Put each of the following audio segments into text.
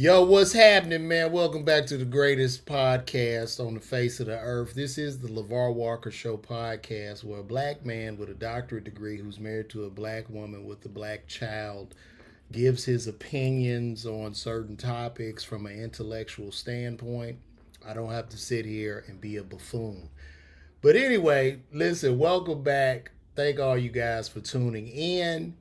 Yo, what's happening, man? Welcome back to the greatest podcast on the face of the earth. This is the LeVar Walker Show podcast, where a black man with a doctorate degree who's married to a black woman with a black child gives his opinions on certain topics from an intellectual standpoint. I don't have to sit here and be a buffoon. But anyway, listen, welcome back. Thank all you guys for tuning in.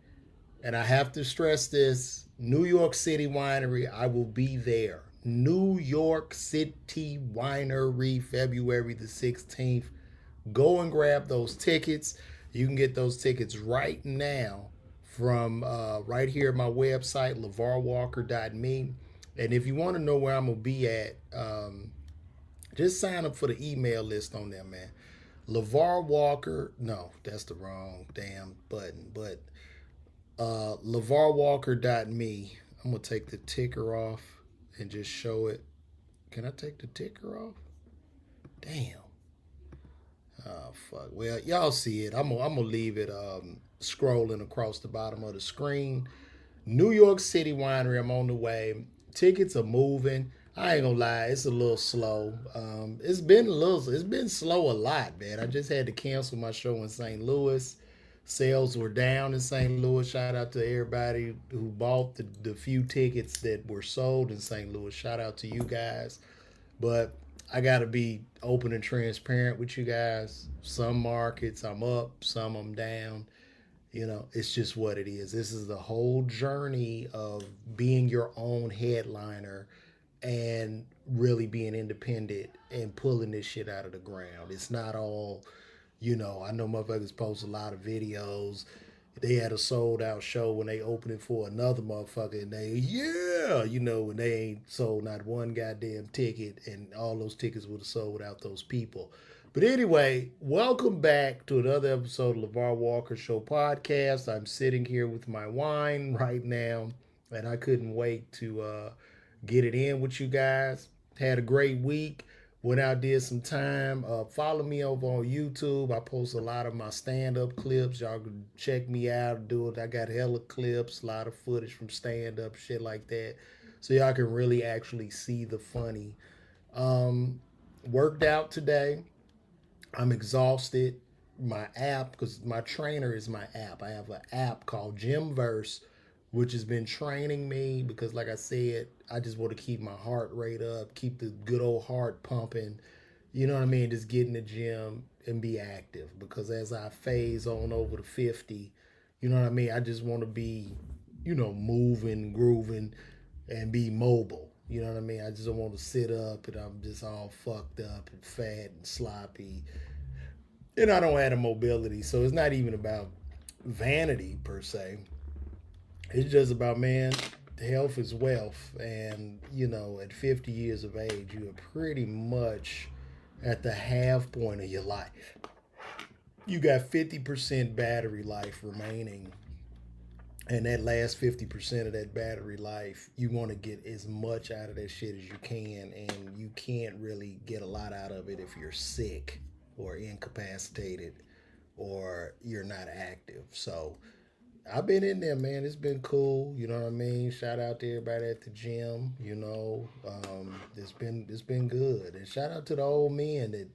And I have to stress this: New York City Winery, I will be there. New York City Winery, February the 16th. Go and grab those tickets. You can get those tickets right now from right here at my website, levarwalker.me. And if you want to know where I'm going to be at, just sign up for the email list on there, man. LeVar Walker, no, that's the wrong damn button, but LeVarWalker.me. I'm going to take the ticker off and just show it. Can I take the ticker off? Damn. Oh, fuck. Well, y'all see it. I'm gonna leave it scrolling across the bottom of the screen. New York City Winery, I'm on the way. Tickets are moving. I ain't gonna lie, it's a little slow. It's been slow a lot, man. I just had to cancel my show in St. Louis. Sales were down in St. Louis. Shout out to everybody who bought the few tickets that were sold in St. Louis. Shout out to you guys. But I got to be open and transparent with you guys. Some markets I'm up, some I'm down. It's just what it is. This is the whole journey of being your own headliner and really being independent and pulling this shit out of the ground. It's not all, I know motherfuckers post a lot of videos. They had a sold out show when they opened it for another motherfucker, and and they ain't sold not one goddamn ticket, and all those tickets would have sold without those people. But anyway, welcome back to another episode of LeVar Walker Show podcast. I'm sitting here with my wine right now, and I couldn't wait to get it in with you guys. Had a great week. Went out, did some time. Follow me over on YouTube. I post a lot of my stand-up clips. Y'all can check me out, do it. I got hella clips, a lot of footage from stand-up, shit like that. So y'all can really actually see the funny. Um, Worked out today. I'm exhausted. My app, because my trainer is my app. I have an app called Gymverse, which has been training me because, like I said, I just want to keep my heart rate up, keep the good old heart pumping. You know what I mean? Just get in the gym and be active because as I phase on over to 50, you know what I mean? I just want to be, moving, grooving, and be mobile. You know what I mean? I just don't want to sit up and I'm just all fucked up and fat and sloppy. And I don't have the mobility. So it's not even about vanity per se. It's just about, man, health is wealth. And, at 50 years of age, you are pretty much at the half point of your life. You got 50% battery life remaining. And that last 50% of that battery life, you want to get as much out of that shit as you can. And you can't really get a lot out of it if you're sick or incapacitated or you're not active. So, I've been in there, man. It's been cool. You know what I mean? Shout out to everybody at the gym. It's been good. And shout out to the old men that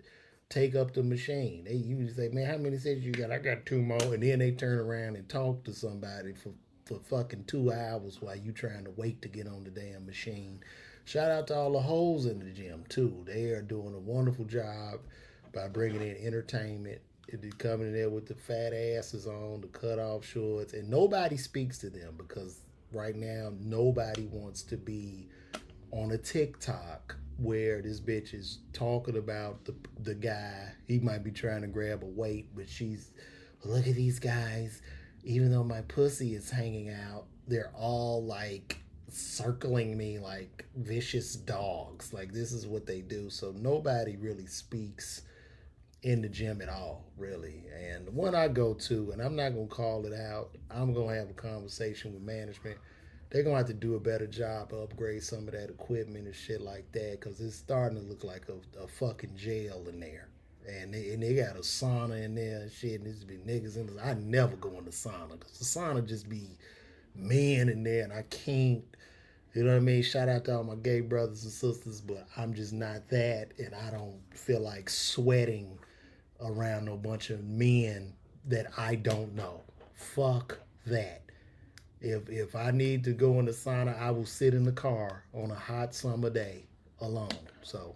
take up the machine. They usually say, "Man, how many sets you got?" I got two more, and then they turn around and talk to somebody for fucking 2 hours while you trying to wait to get on the damn machine. Shout out to all the hoes in the gym too. They are doing a wonderful job by bringing in entertainment. It coming in there with the fat asses on, the cut off shorts, and nobody speaks to them because right now nobody wants to be on a TikTok where this bitch is talking about the guy. He might be trying to grab a weight, but she's, look at these guys. Even though my pussy is hanging out, they're all like circling me like vicious dogs. Like this is what they do. So nobody really speaks in the gym at all, really. And the one I go to, and I'm not gonna call it out, I'm gonna have a conversation with management. They're gonna have to do a better job, upgrade some of that equipment and shit like that, because it's starting to look like a fucking jail in there. And they got a sauna in there and shit, and there's be niggas in there. I never go in the sauna, because the sauna just be men in there, and I can't. You know what I mean? Shout out to all my gay brothers and sisters, but I'm just not that, and I don't feel like sweating around a bunch of men that I don't know. Fuck that. If I need to go in the sauna, I will sit in the car on a hot summer day alone. So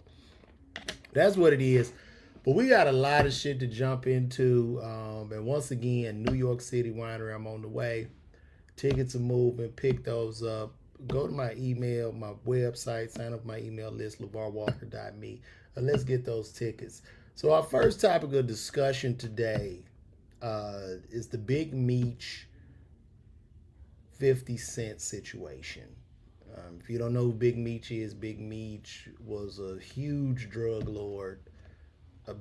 that's what it is. But we got a lot of shit to jump into. And once again, New York City Winery, I'm on the way. Tickets are moving. Pick those up. Go to my email, my website, sign up for my email list, LeVarWalker.me, and let's get those tickets. So our first topic of discussion today is the Big Meech 50 Cent situation. If you don't know who Big Meech is, Big Meech was a huge drug lord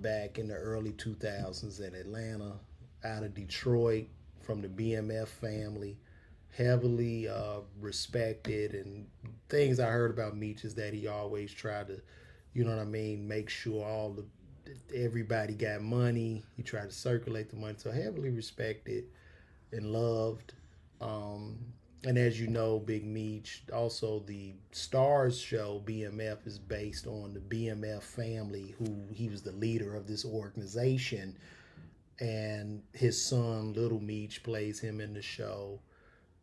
back in the early 2000s in Atlanta, out of Detroit, from the BMF family, heavily respected. And things I heard about Meech is that he always tried to, you know what I mean, make sure everybody got money. He tried to circulate the money, so heavily respected and loved. And as you know, Big Meech, also the Stars show BMF is based on the BMF family, who he was the leader of this organization, and his son Little Meech plays him in the show,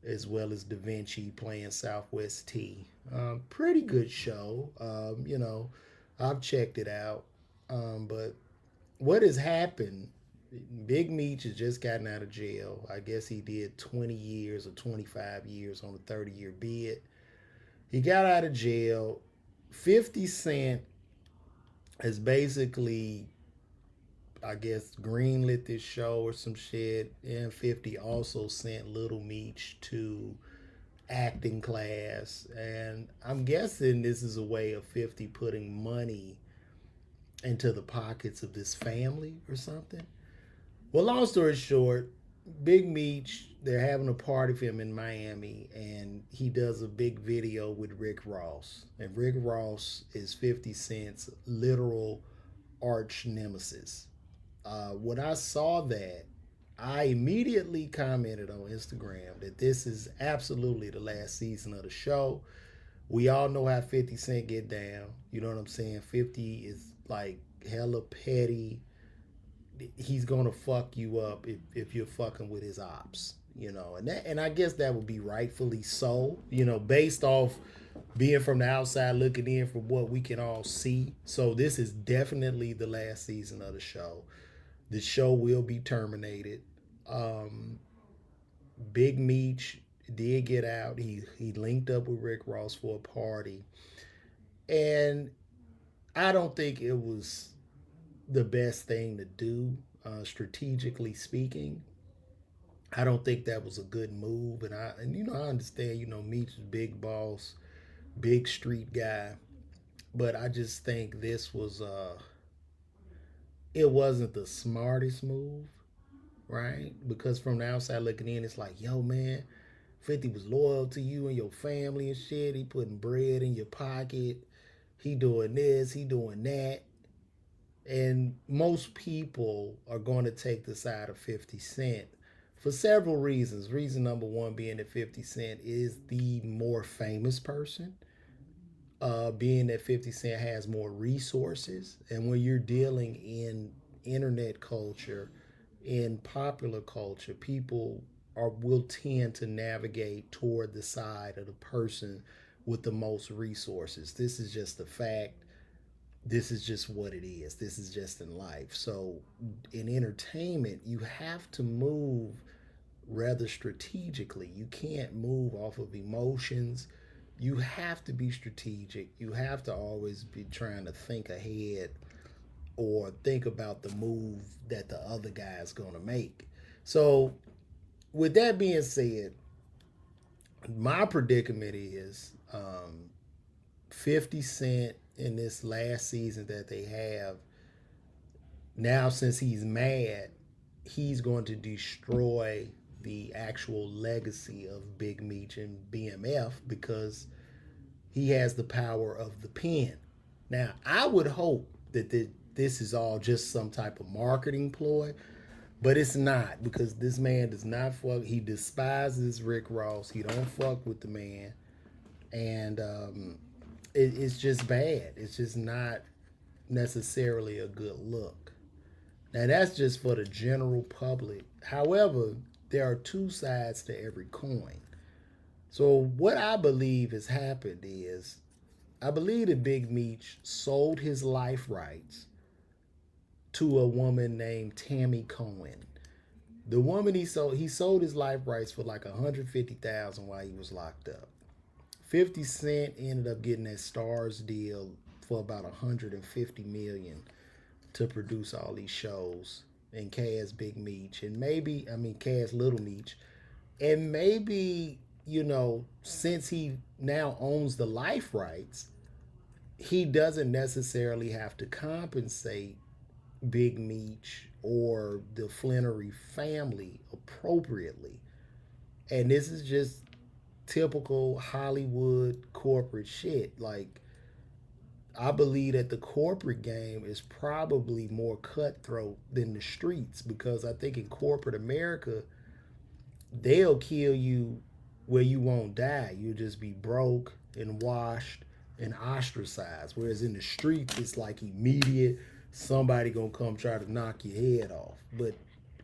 as well as Da Vinci playing Southwest T. Pretty good show. I've checked it out. But what has happened? Big Meech has just gotten out of jail. I guess he did 20 years or 25 years on a 30-year bid. He got out of jail. 50 Cent has basically, I guess, greenlit this show or some shit. And 50 also sent Little Meech to acting class. And I'm guessing this is a way of 50 putting money into the pockets of this family or something. Well, long story short, Big Meech, they're having a party for him in Miami, and he does a big video with Rick Ross. And Rick Ross is 50 Cent's literal arch nemesis. When I saw that, I immediately commented on Instagram that this is absolutely the last season of the show. We all know how 50 Cent get down. You know what I'm saying? 50 is like hella petty. He's gonna fuck you up if you're fucking with his ops, and I guess that would be rightfully so, based off being from the outside looking in from what we can all see. So this is definitely the last season of the show. The show will be terminated. Big Meech did get out. He linked up with Rick Ross for a party, and I don't think it was the best thing to do, strategically speaking. I don't think that was a good move, and I understand, Meech is big boss, big street guy, but I just think this was it wasn't the smartest move, right? Because from the outside looking in, it's like, yo, man, 50 was loyal to you and your family and shit. He putting bread in your pocket. He doing this, he doing that. And most people are going to take the side of 50 Cent for several reasons. Reason number one being that 50 Cent is the more famous person, being that 50 Cent has more resources. And when you're dealing in internet culture, in popular culture, people will tend to navigate toward the side of the person with the most resources. This is just a fact. This is just what it is. This is just in life. So in entertainment, you have to move rather strategically. You can't move off of emotions. You have to be strategic. You have to always be trying to think ahead or think about the move that the other guy is going to make. So with that being said, my predicament is 50 Cent in this last season that they have now, since he's mad, he's going to destroy the actual legacy of Big Meech and BMF because he has the power of the pen. Now, I would hope that this is all just some type of marketing ploy, but it's not, because this man does not fuck. He despises Rick Ross. He don't fuck with the man. And it's just bad. It's just not necessarily a good look. Now, that's just for the general public. However, there are two sides to every coin. So, what I believe has happened is I believe that Big Meech sold his life rights to a woman named Tammy Cohen. The woman he sold his life rights for like 150,000 while he was locked up. 50 Cent ended up getting that Stars deal for about 150 million to produce all these shows, and Cass Big Meech, and maybe Cass Little Meech, and maybe since he now owns the life rights, he doesn't necessarily have to compensate Big Meech or the Flannery family appropriately. And this is just typical Hollywood corporate shit. Like, I believe that the corporate game is probably more cutthroat than the streets, because I think in corporate America, they'll kill you where you won't die. You'll just be broke and washed and ostracized. Whereas in the streets, it's like immediate. Somebody gonna come try to knock your head off. But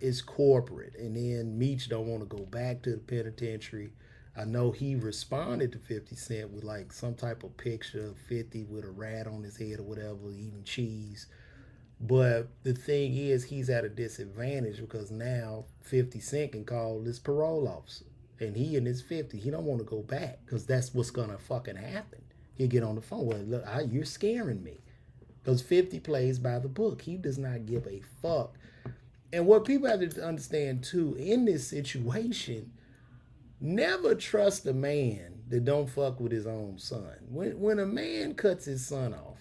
it's corporate. And then Meech don't want to go back to the penitentiary. I know he responded to 50 Cent with like some type of picture of 50 with a rat on his head or whatever, eating cheese. But the thing is, he's at a disadvantage because now 50 Cent can call this parole officer. And he in his 50, he don't want to go back because that's what's going to fucking happen. He'll get on the phone. Well, look, you're scaring me. Because 50 plays by the book. He does not give a fuck. And what people have to understand too, in this situation, never trust a man that don't fuck with his own son. When a man cuts his son off,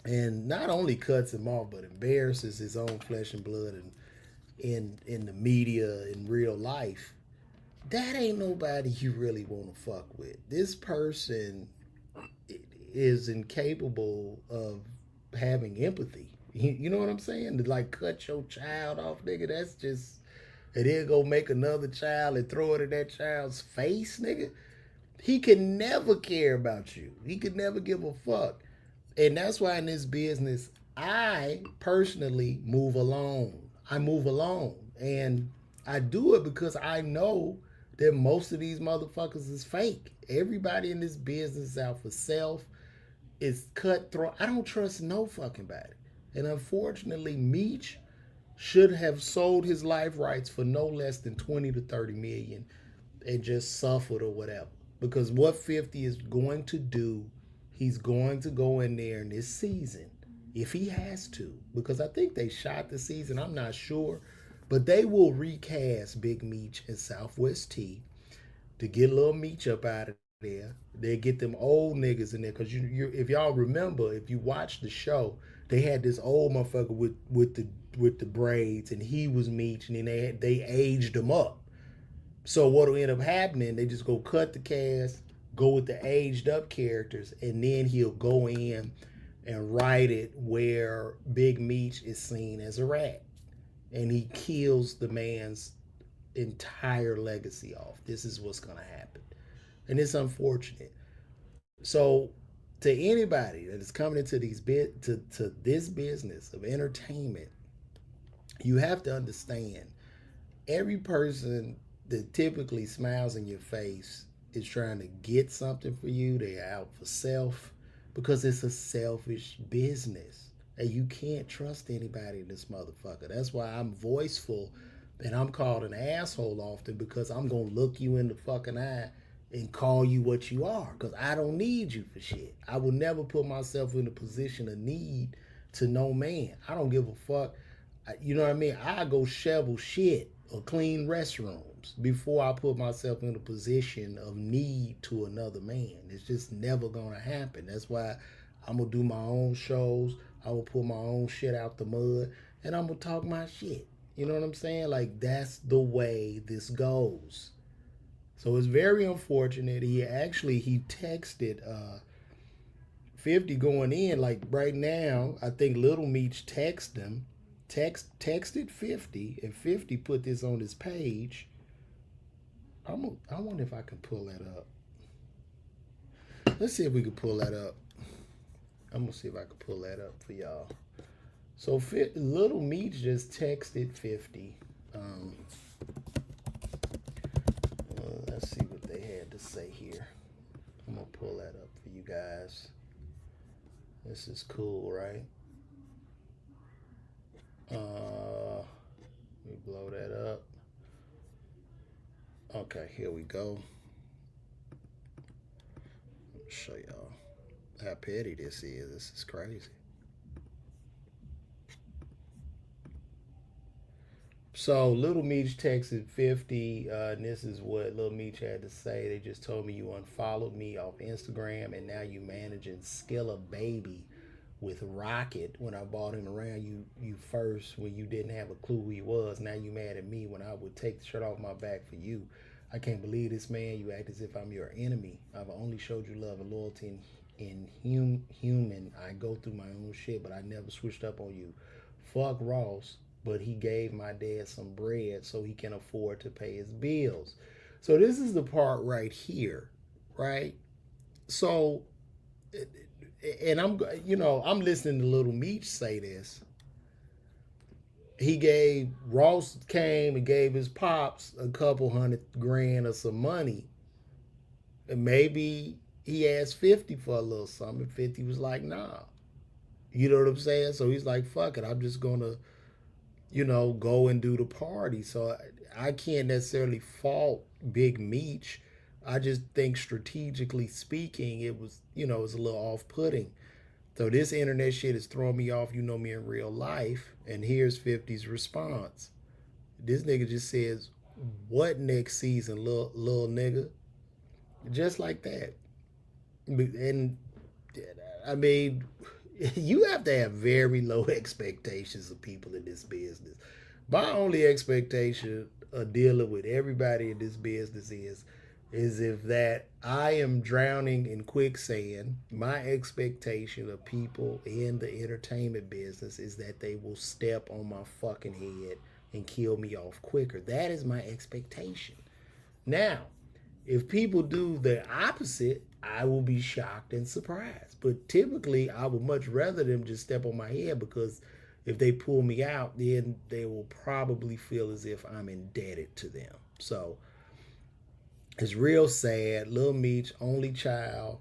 and not only cuts him off, but embarrasses his own flesh and blood and in the media in real life, that ain't nobody you really want to fuck with. This person is incapable of having empathy. You know what I'm saying? To like cut your child off, nigga, that's just, and then go make another child and throw it in that child's face, nigga. He can never care about you. He could never give a fuck. And that's why in this business, I personally move alone. I move alone. And I do it because I know that most of these motherfuckers is fake. Everybody in this business is out for self. It's cutthroat. I don't trust no fucking body. And unfortunately, Meech should have sold his life rights for no less than 20 to 30 million and just suffered or whatever. Because what 50 is going to do, he's going to go in there in this season if he has to. Because I think they shot the season, I'm not sure. But they will recast Big Meech and Southwest T to get little Meech up out of there. They get them old niggas in there. Because if y'all remember, if you watch the show, they had this old motherfucker with the braids, and he was Meech, and then they aged him up. So what'll end up happening, they just go cut the cast, go with the aged up characters, and then he'll go in and write it where Big Meech is seen as a rat. And he kills the man's entire legacy off. This is what's going to happen. And it's unfortunate. So to anybody that is coming into to this business of entertainment, you have to understand, every person that typically smiles in your face is trying to get something for you. They're out for self, because it's a selfish business. And you can't trust anybody in this motherfucker. That's why I'm voiceful and I'm called an asshole often, because I'm going to look you in the fucking eye and call you what you are, because I don't need you for shit. I will never put myself in a position of need to no man. I don't give a fuck. You know what I mean? I go shovel shit or clean restrooms before I put myself in a position of need to another man. It's just never gonna happen. That's why I'm gonna do my own shows. I will pull my own shit out the mud, and I'm gonna talk my shit. You know what I'm saying? Like, that's the way this goes. So it's very unfortunate. He texted 50 going in. Like right now, I think Little Meech texted 50, and 50 put this on his page. I wonder if I can pull that up. Let's see if we can pull that up. I'm gonna see if I can pull that up for y'all. So Little Meech just texted 50. Let's see what they had to say here. I'm gonna pull that up for you guys. This is cool, right? Let me blow that up. Okay, here we go. Let me show y'all how petty this is. This is crazy. So Little Meech texted 50, and this is what Little Meech had to say. They just told me you unfollowed me off Instagram, and now you managing Skilla Baby with Rocket when I bought him around you first when you didn't have a clue who he was. Now you mad at me when I would take the shirt off my back for you. I can't believe this, man. You act as if I'm your enemy. I've only showed you love and loyalty in human. I go through my own shit, but I never switched up on you. Fuck Ross, but he gave my dad some bread so he can afford to pay his bills. So this is the part right here, right? So, and I'm listening to Little Meech say this. Ross came and gave his pops a couple $100,000 or some money. And maybe he asked 50 for a little something. 50 was like, nah. You know what I'm saying? So he's like, fuck it. I'm just going to, go and do the party. So I can't necessarily fault Big Meech. I just think strategically speaking, it was, it was a little off-putting. So this internet shit is throwing me off. You know me in real life. And here's 50's response. This nigga just says, what next season, little nigga? Just like that. And I mean, you have to have very low expectations of people in this business. My only expectation of dealing with everybody in this business is if that I am drowning in quicksand, my expectation of people in the entertainment business is that they will step on my fucking head and kill me off quicker. That is my expectation. Now, if people do the opposite, I will be shocked and surprised. But typically, I would much rather them just step on my head, because if they pull me out, then they will probably feel as if I'm indebted to them. So it's real sad. Lil Meech, only child.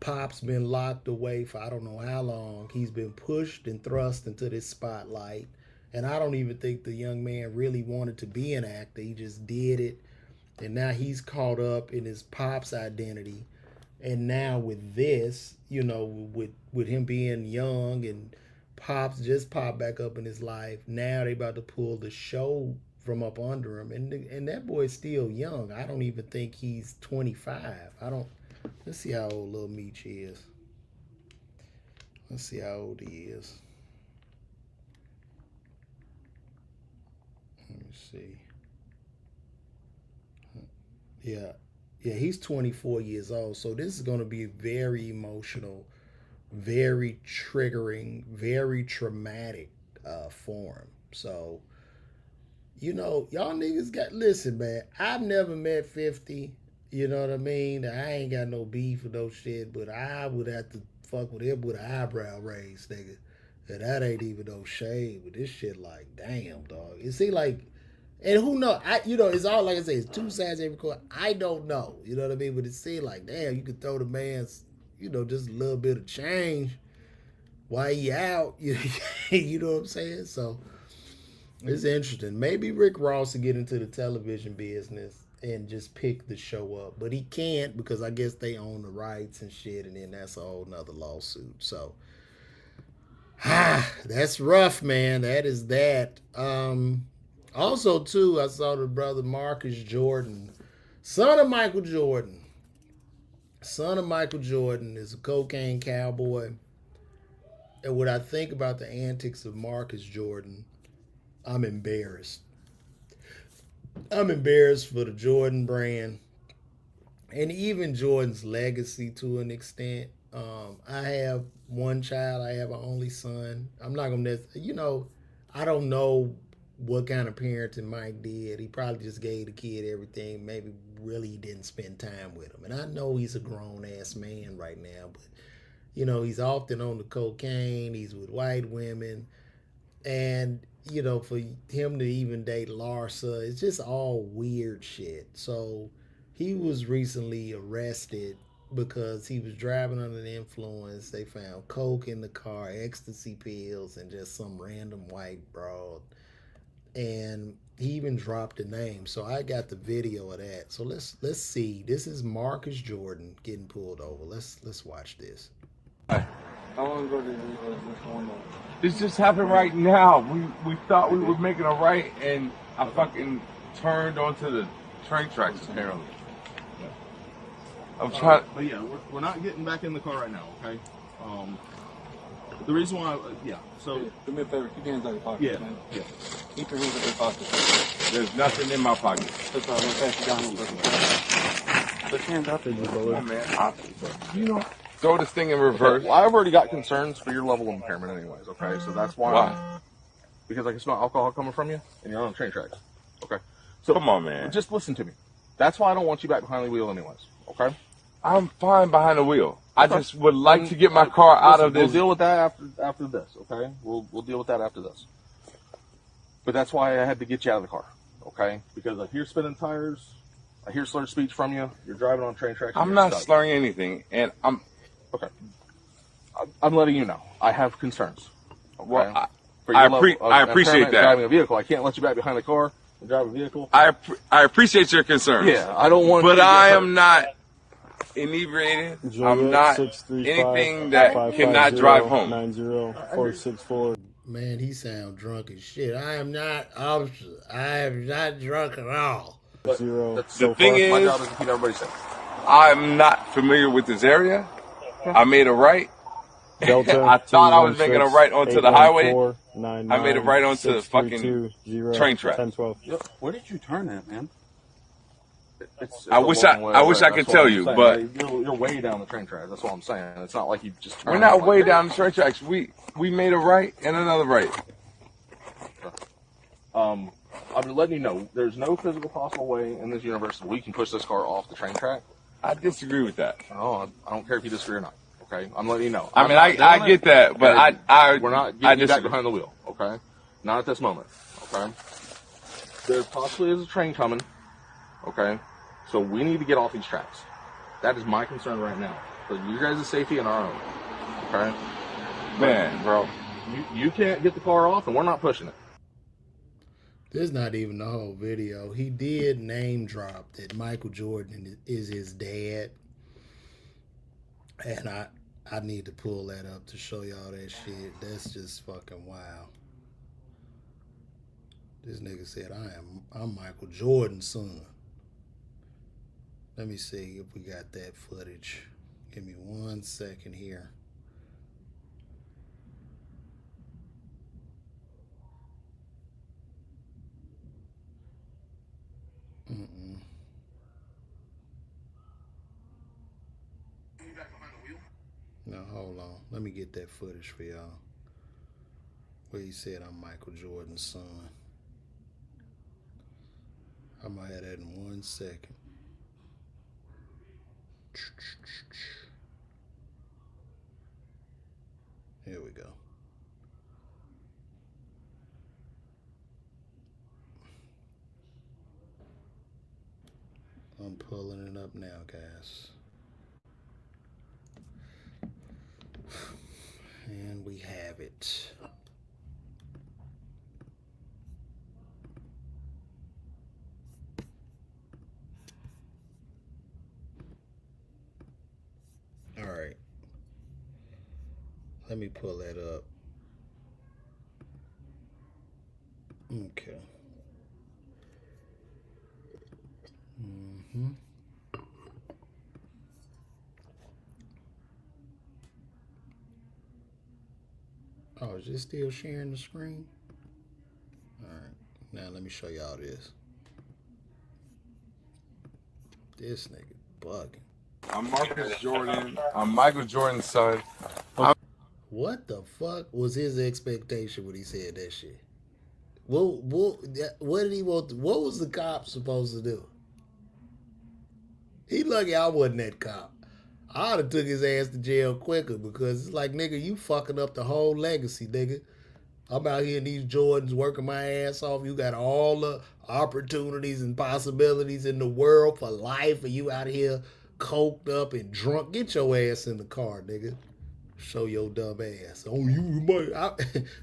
Pop's been locked away for I don't know how long. He's been pushed and thrust into this spotlight. And I don't even think the young man really wanted to be an actor. He just did it. And now he's caught up in his Pop's identity. And now with this, with him being young and Pop's just popped back up in his life, now they about to pull the show from up under him. And that boy's still young. I don't even think he's 25. Let's see how old Lil Meech is. Let's see how old he is. Let me see. Yeah, he's 24 years old. So this is going to be very emotional, very triggering, very traumatic for him. So, y'all niggas listen, man. I've never met 50. You know what I mean? I ain't got no beef with no shit, but I would have to fuck with him with an eyebrow raised, nigga. And that ain't even no shade. But this shit, like, damn, dog. It seems like. And who knows? It's all like I say, it's two sides every coin. I don't know. You know what I mean? But it seems like, damn, you could throw the man's, just a little bit of change while he out. You know what I'm saying? So it's interesting. Maybe Rick Ross will get into the television business and just pick the show up. But he can't, because I guess they own the rights and shit, and then that's a whole nother lawsuit. So that's rough, man. That is that. Also, too, I saw the brother Marcus Jordan, son of Michael Jordan. Son of Michael Jordan is a cocaine cowboy. And when I think about the antics of Marcus Jordan, I'm embarrassed. I'm embarrassed for the Jordan brand and even Jordan's legacy to an extent. I have one child. I have an only son. I'm not going to, I don't know what kind of parenting Mike did. He probably just gave the kid everything, maybe really didn't spend time with him. And I know he's a grown ass man right now, but you know, he's often on the cocaine, he's with white women, and you know, for him to even date Larsa, it's just all weird shit. So he was recently arrested because he was driving under the influence. They found coke in the car, ecstasy pills, and just some random white broad. And he even dropped a name. So I got the video of that. So let's see. This is Marcus Jordan getting pulled over. Let's watch this. How long ago did this going on? This just happened right now. We thought we were making a right, and I fucking turned onto the train tracks apparently. I'm trying. But yeah, we're not getting back in the car right now, okay? The reason why, so... Do me a favor, keep your hands out of your pocket, Yeah, man. yeah. Keep your hands out of your pocket. There's nothing in my pocket. That's all, I'm gonna pass you down a little bit. Put your hands out there, come on, man. You know, throw this thing in reverse. Well, I've already got concerns for your level of impairment anyways, okay? So that's why. Because I can smell alcohol coming from you, and you're on train tracks, okay? So come on, man. Just listen to me. That's why I don't want you back behind the wheel anyways, okay? I'm fine behind the wheel. I just would like to get my car out of this. We'll deal with that after this, okay? We'll deal with that after this. But that's why I had to get you out of the car, okay? Because I hear spinning tires, I hear slurred speech from you. You're driving on train tracks. I'm not slurring anything, and I'm okay. I'm letting you know. I have concerns. Okay? Well, I appreciate that. Driving a vehicle, I can't let you back behind the car and drive a vehicle. I appreciate your concerns. Yeah, I don't want. But I am not inebriated. I'm not anything that cannot drive home. 90464. Man, he sound drunk as shit. I am not drunk at all. The thing is, my job is to keep everybody safe. I'm not familiar with this area. I made a right. Delta, I thought I was making a right onto the highway. I made a right onto the fucking train track. 1012. Yep. Where did you turn at, man? I wish I could tell you, but you're way down the train tracks. That's what I'm saying. It's not like you just turned. We're not way down the train tracks. We made a right and another right. I'm letting you know there's no physical possible way in this universe that we can push this car off the train track. I disagree with that. Oh, I don't care if you disagree or not. Okay, I'm letting you know. I mean, I get that, but we're not getting you back behind the wheel. Okay, not at this moment. Okay, there possibly is a train coming. Okay, so we need to get off these tracks. That is my concern right now for you guys' safety and our own. Okay, man, bro, you can't get the car off, and we're not pushing it. This is not even the whole video. He did name drop that Michael Jordan is his dad. And I need to pull that up to show y'all that shit. That's just fucking wild. This nigga said, I'm Michael Jordan's son. Let me see if we got that footage. Give me 1 second here. No, hold on. Let me get that footage for y'all. Where he said I'm Michael Jordan's son. I'm gonna have that in 1 second. Here we go. I'm pulling it up now, guys. And we have it. All right. Let me pull that up. Okay. Oh, is this still sharing the screen? All right. Now let me show y'all this. This nigga bugging. I'm Marcus Jordan. I'm Michael Jordan's son. What the fuck was his expectation when he said that shit? What did he want? What was the cop supposed to do? He lucky I wasn't that cop. I'd have took his ass to jail quicker because it's like, nigga, you fucking up the whole legacy, nigga. I'm out here in these Jordans working my ass off. You got all the opportunities and possibilities in the world for life, and you out here coked up and drunk. Get your ass in the car, nigga. Show your dumb ass. Oh, you might.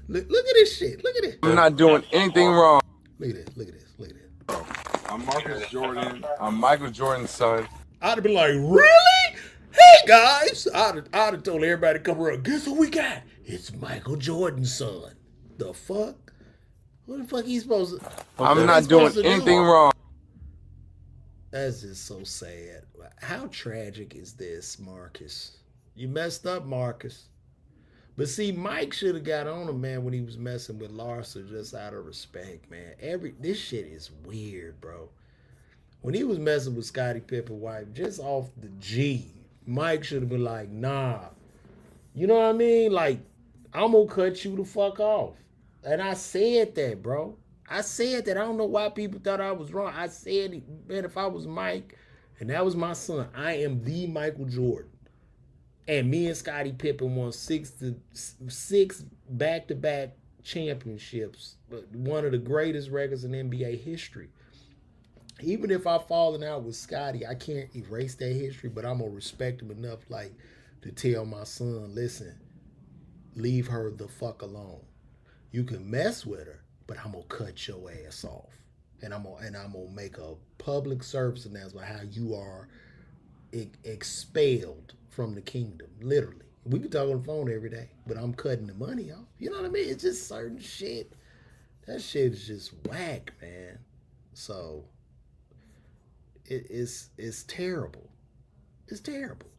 Look at this shit. Look at it. I'm not doing anything wrong. Look at this. Look at this. Look at this. I'm Marcus Jordan. I'm Michael Jordan's son. I'd have been like, really? Hey, guys. I'd have told everybody to come around. Guess who we got? It's Michael Jordan's son. The fuck? What the fuck he supposed to... I'm not doing anything wrong. That's just so sad. How tragic is this, Marcus? You messed up, Marcus. But see, Mike should have got on him, man, when he was messing with Larsa, just out of respect, man. This shit is weird, bro. When he was messing with Scottie Pippen's wife, just off the G, Mike should have been like, nah. You know what I mean? Like, I'm gonna cut you the fuck off. And I said that, bro. I said that. I don't know why people thought I was wrong. I said, man, if I was Mike and that was my son, I am the Michael Jordan. And me and Scottie Pippen won six back-to-back championships. One of the greatest records in NBA history. Even if I've fallen out with Scottie, I can't erase that history, but I'm going to respect him enough like to tell my son, listen, leave her the fuck alone. You can mess with her, but I'm going to cut your ass off. And I'm going to make a public service announcement how you are expelled from the kingdom, literally. We can talk on the phone every day, but I'm cutting the money off. You know what I mean? It's just certain shit. That shit is just whack, man. So it's terrible. It's terrible.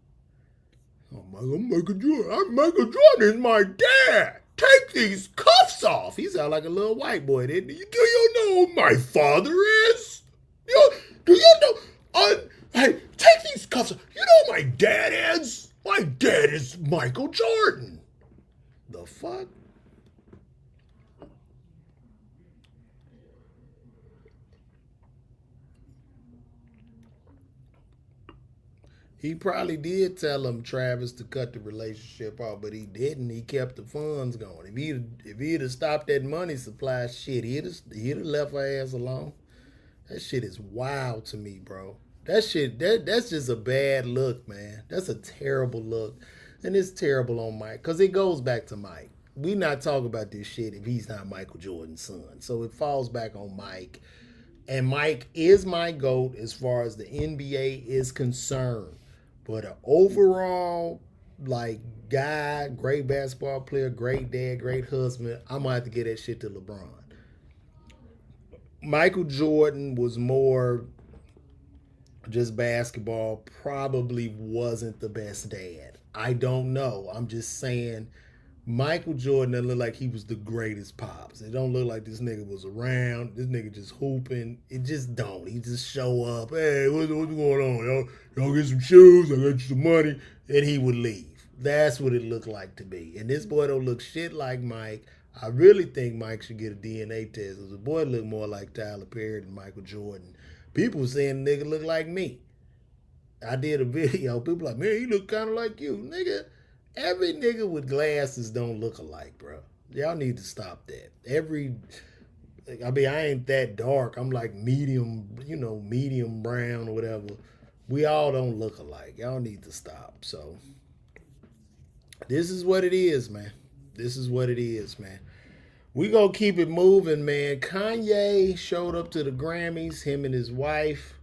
Oh, I'm Michael Jordan. I'm Michael Jordan is my dad. Take these cuffs off. He sound like a little white boy. Do you know who my father is? Do you know? Hey, take these cuffs off. You know who my dad is? My dad is Michael Jordan. The fuck? He probably did tell him, Travis, to cut the relationship off, but he didn't. He kept the funds going. If he'd have stopped that money supply, shit, he'd have left her ass alone. That shit is wild to me, bro. That's just a bad look, man. That's a terrible look. And it's terrible on Mike, because it goes back to Mike. We not talking about this shit if he's not Michael Jordan's son. So it falls back on Mike. And Mike is my GOAT as far as the NBA is concerned. But an overall, like, guy, great basketball player, great dad, great husband, I'm going to have to get that shit to LeBron. Michael Jordan was more just basketball, probably wasn't the best dad. I don't know. I'm just saying Michael Jordan doesn't look like he was the greatest pops. It don't look like this nigga was around. This nigga just hooping. It just don't. He just show up. Hey, what's going on? Y'all get some shoes. I got you some money. And he would leave. That's what it looked like to me. And this boy don't look shit like Mike. I really think Mike should get a DNA test. Because the boy look more like Tyler Perry than Michael Jordan. People saying the nigga look like me. I did a video. People like, man, he look kind of like you. Nigga, every nigga with glasses don't look alike, bro. Y'all need to stop that. I ain't that dark. I'm like medium, medium brown or whatever. We all don't look alike. Y'all need to stop. So, this is what it is, man. This is what it is, man. We gonna keep it moving, man. Kanye showed up to the Grammys, him and his wife.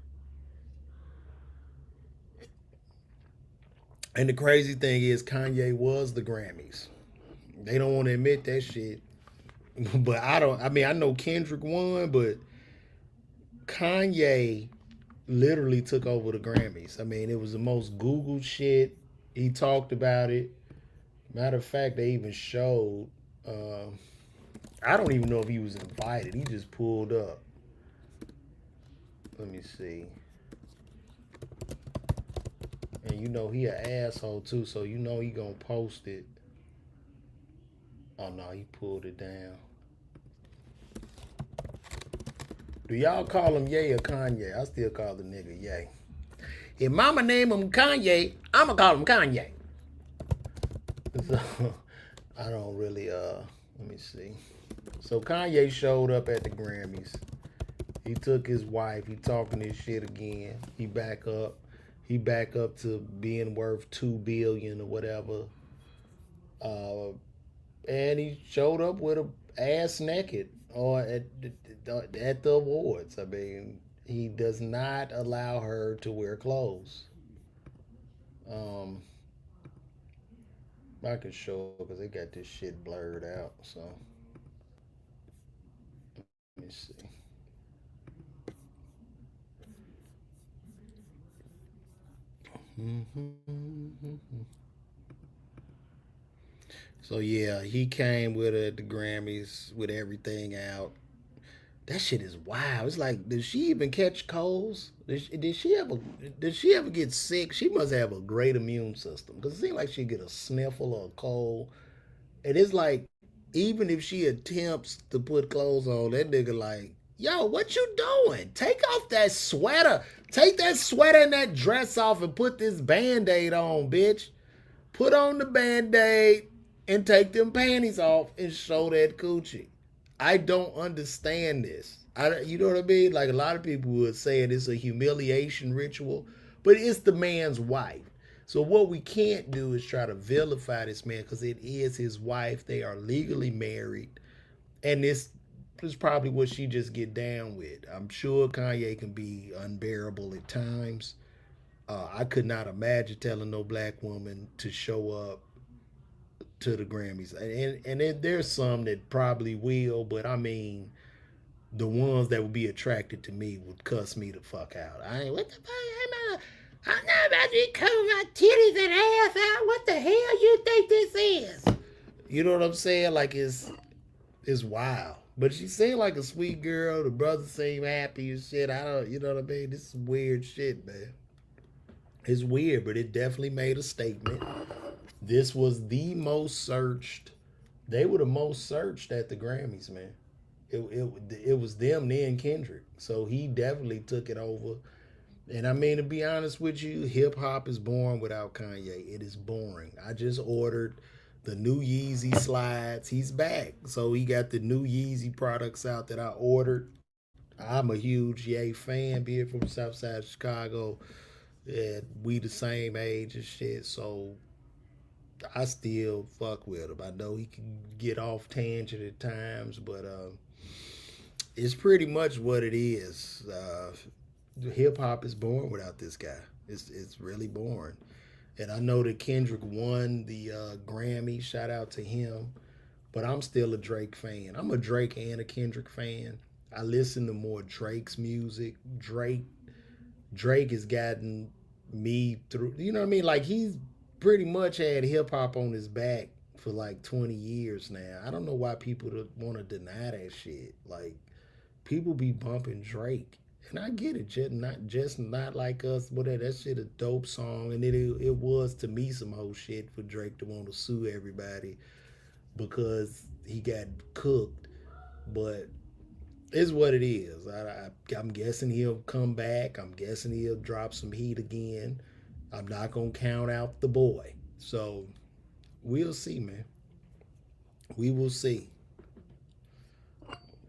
And the crazy thing is, Kanye was the Grammys. They don't want to admit that shit. But I know Kendrick won, but Kanye literally took over the Grammys. I mean, it was the most Googled shit. He talked about it. Matter of fact, they even showed, I don't even know if he was invited. He just pulled up. Let me see. And he an asshole too, so he gonna post it. Oh no, he pulled it down. Do y'all call him Ye or Kanye? I still call the nigga Ye. If mama name him Kanye, I'ma call him Kanye. So I don't really let me see. So Kanye showed up at the Grammys. He took his wife. He talking his shit again. He back up. He back up to being worth $2 billion or whatever. And he showed up with a ass naked or at the awards. I mean, he does not allow her to wear clothes. I can show because they got this shit blurred out. So let me see. So yeah, he came with her at the Grammys with everything out. That shit is wild. It's like, did she even catch colds? Did she ever get sick? She must have a great immune system because it seems like she get a sniffle or a cold. And it's like, even if she attempts to put clothes on, that nigga like, yo, what you doing? Take off that sweater. Take that sweater and that dress off and put this Band-Aid on, bitch. Put on the Band-Aid and take them panties off and show that coochie. I don't understand this. You know what I mean? Like a lot of people would say it's a humiliation ritual, but it's the man's wife. So what we can't do is try to vilify this man because it is his wife. They are legally married. And this is probably what she just get down with. I'm sure Kanye can be unbearable at times. I could not imagine telling no black woman to show up to the Grammys. And there's some that probably will, but I mean, the ones that would be attracted to me would cuss me the fuck out. I ain't, what the fuck? I'm not about to be covering my titties and ass out. What the hell you think this is? You know what I'm saying? Like, it's wild. But she seemed like a sweet girl. The brother seemed happy and shit. I don't, you know what I mean? This is weird shit, man. It's weird, but it definitely made a statement. This was the most searched. They were the most searched at the Grammys, man. It was them, then Kendrick. So he definitely took it over. And I mean, to be honest with you, hip hop is born without Kanye. It is boring. I just ordered the new Yeezy slides. He's back. So he got the new Yeezy products out that I ordered. I'm a huge Ye fan, being from the South Side of Chicago. And we the same age and shit. So I still fuck with him. I know he can get off tangent at times, but it's pretty much what it is. Hip hop is born without this guy. It's really boring. And I know that Kendrick won the Grammy. Shout out to him. But I'm still a Drake fan. I'm a Drake and a Kendrick fan. I listen to more Drake's music. Drake has gotten me through. You know what I mean? Like, he's pretty much had hip hop on his back for like 20 years now. I don't know why people want to deny that shit. Like, people be bumping Drake. And I get it, just not like us. But that shit a dope song, and it was to me some whole shit for Drake to want to sue everybody because he got cooked. But it's what it is. I'm guessing he'll come back. I'm guessing he'll drop some heat again. I'm not gonna count out the boy. So we'll see, man. We will see.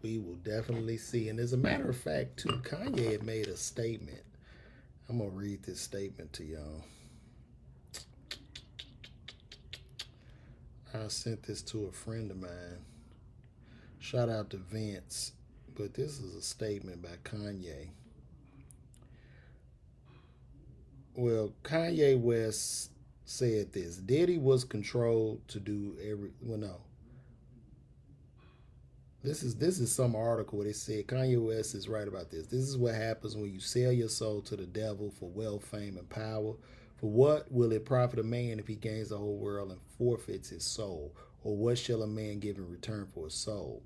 We will definitely see. And as a matter of fact, too, Kanye had made a statement. I'm going to read this statement to y'all. I sent this to a friend of mine. Shout out to Vince. But this is a statement by Kanye. Well, Kanye West said this. Diddy was controlled to do This is some article where they said Kanye West is right about this. This is what happens when you sell your soul to the devil for wealth, fame, and power. For what will it profit a man if he gains the whole world and forfeits his soul? Or what shall a man give in return for his soul?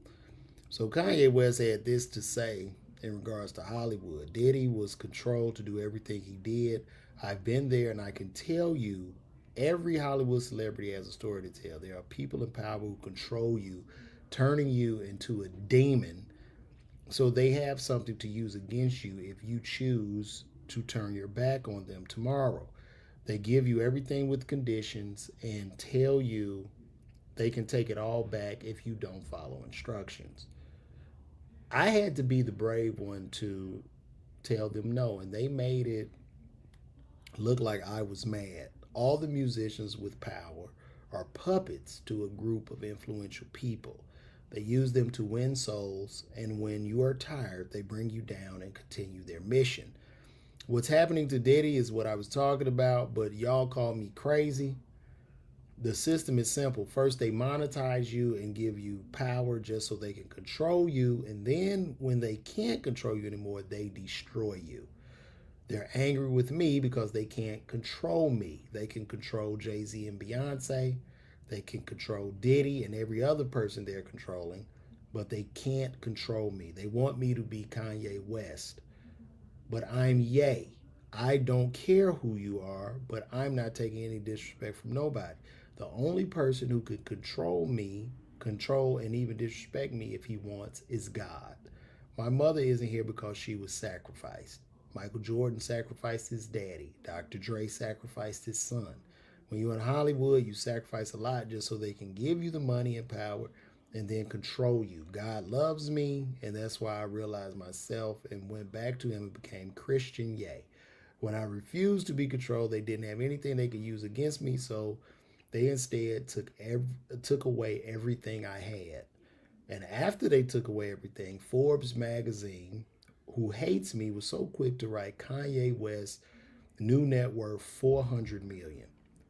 So Kanye West had this to say in regards to Hollywood. Diddy was controlled to do everything he did. I've been there, and I can tell you every Hollywood celebrity has a story to tell. There are people in power who control you, turning you into a demon, so they have something to use against you if you choose to turn your back on them tomorrow. They give you everything with conditions and tell you they can take it all back if you don't follow instructions. I had to be the brave one to tell them no, and they made it look like I was mad. All the musicians with power are puppets to a group of influential people. They use them to win souls, and when you are tired, they bring you down and continue their mission. What's happening to Diddy is what I was talking about, but y'all call me crazy. The system is simple. First, they monetize you and give you power just so they can control you. And then, when they can't control you anymore, they destroy you. They're angry with me because they can't control me. They can control Jay-Z and Beyonce. They can control Diddy and every other person they're controlling, but they can't control me. They want me to be Kanye West, but I'm Ye. I don't care who you are, but I'm not taking any disrespect from nobody. The only person who could control me, control and even disrespect me if he wants, is God. My mother isn't here because she was sacrificed. Michael Jordan sacrificed his daddy. Dr. Dre sacrificed his son. When you're in Hollywood, you sacrifice a lot just so they can give you the money and power and then control you. God loves me, and that's why I realized myself and went back to him and became Christian Ye. When I refused to be controlled, they didn't have anything they could use against me, so they instead took away everything I had. And after they took away everything, Forbes magazine, who hates me, was so quick to write Kanye West new net worth 400 million.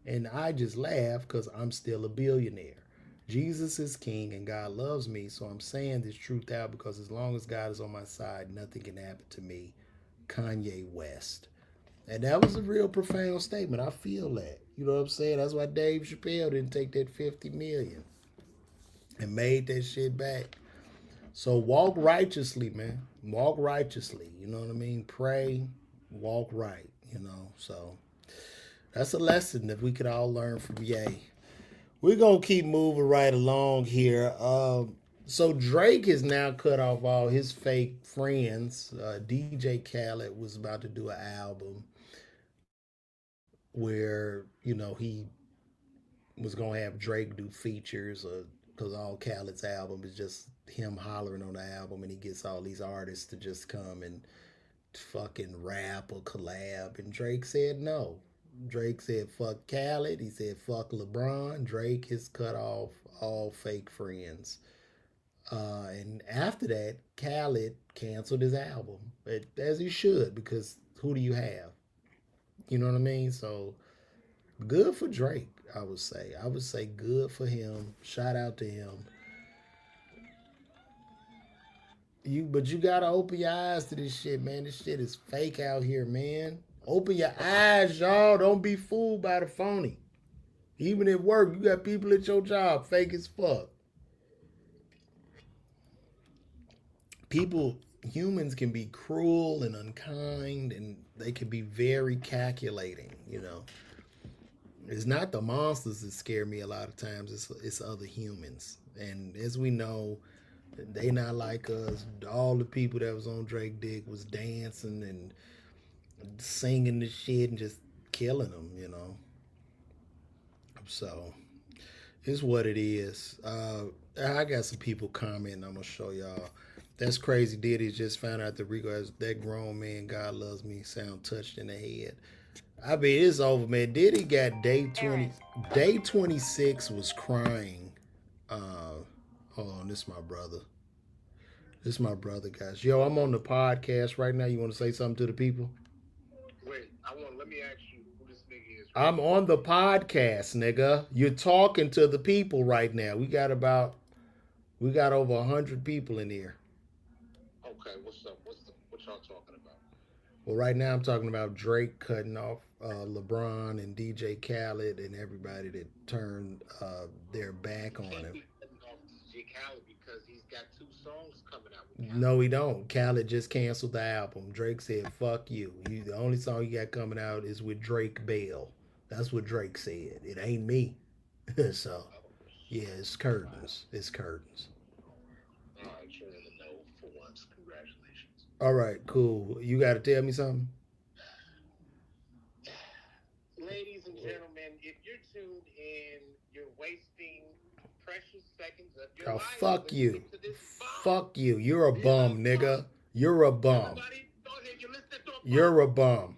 And I just laugh because I'm still a billionaire. Jesus is king and God loves me, so I'm saying this truth out because as long as God is on my side, nothing can happen to me. Kanye West. And that was a real profound statement. I feel that. You know what I'm saying? That's why Dave Chappelle didn't take that 50 million and made that shit back. So walk righteously, man. Walk righteously. You know what I mean? Pray, walk right, you know. So that's a lesson that we could all learn from Ye. We're going to keep moving right along here. So Drake has now cut off all his fake friends. DJ Khaled was about to do an album where, you know, he was going to have Drake do features because all Khaled's album is just him hollering on the album, and he gets all these artists to just come and fucking rap or collab. And Drake said no. Drake said fuck Khaled. He said fuck LeBron. Drake has cut off all fake friends. And after that, Khaled canceled his album, as he should, because who do you have? You know what I mean? So good for Drake, I would say. I would say good for him. Shout out to him. But you gotta open your eyes to this shit, man. This shit is fake out here, man. Open your eyes, y'all. Don't be fooled by the phony. Even at work, you got people at your job fake as fuck. Humans can be cruel and unkind, and they can be very calculating, you know. It's not the monsters that scare me a lot of times. It's other humans. And as we know, they not like us. All the people that was on Drake Dick was dancing and singing the shit and just killing them, you know. So it's what it is. I got some people commenting. I'm gonna show y'all. That's crazy. Diddy just found out that Rico has that grown man. God loves me. Sound touched in the head. I mean, it's over, man. Diddy got day 20. Day 26 was crying. Hold on, this is my brother. This is my brother, guys. Yo, I'm on the podcast right now. You want to say something to the people? Wait, let me ask you who this nigga is. I'm on the podcast, nigga. You're talking to the people right now. We got over 100 people in here. Okay, what's up? What y'all talking about? Well, right now I'm talking about Drake cutting off LeBron and DJ Khaled and everybody that turned their back on him. Cutting off DJ Khaled because he's got 2 songs coming out with Khaled. No, he don't. Khaled just canceled the album. Drake said, fuck you. The only song you got coming out is with Drake Bell. That's what Drake said. It ain't me. So, yeah, it's curtains. It's curtains. All right, you're in the know for once. Congratulations. All right, cool. You got to tell me something? ladies and gentlemen, if you're tuned in, you're wasting precious seconds of your Oh, life. fuck you. listening to this bum. Fuck you. You're a bum, nigga. You're a bum. Everybody, go ahead. You're listening to a bum. You're a bum.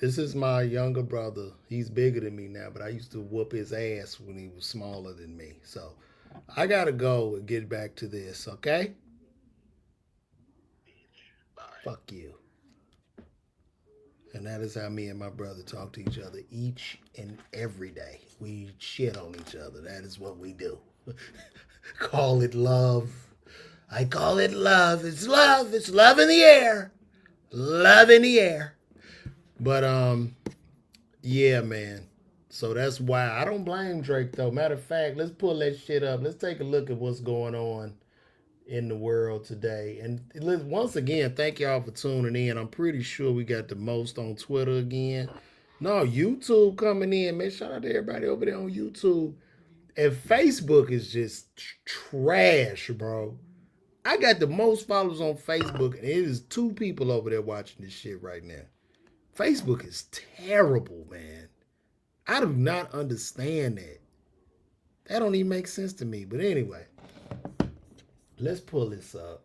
This is my younger brother. He's bigger than me now, but I used to whoop his ass when he was smaller than me. So I gotta go and get back to this, okay? Bye. Fuck you. And that is how me and my brother talk to each other each and every day. We shit on each other. That is what we do. Call it love. I call it love. It's love. It's love in the air. Love in the air. But yeah, man. So that's why I don't blame Drake though. Matter of fact, let's pull that shit up. Let's take a look at what's going on in the world today. And once again, thank y'all for tuning in. I'm pretty sure we got the most on Twitter again. No, YouTube coming in, man. Shout out to everybody over there on YouTube. And Facebook is just trash, bro. I got the most followers on Facebook, and it is 2 people over there watching this shit right now. Facebook is terrible, man. I do not understand that. That don't even make sense to me. But anyway, let's pull this up.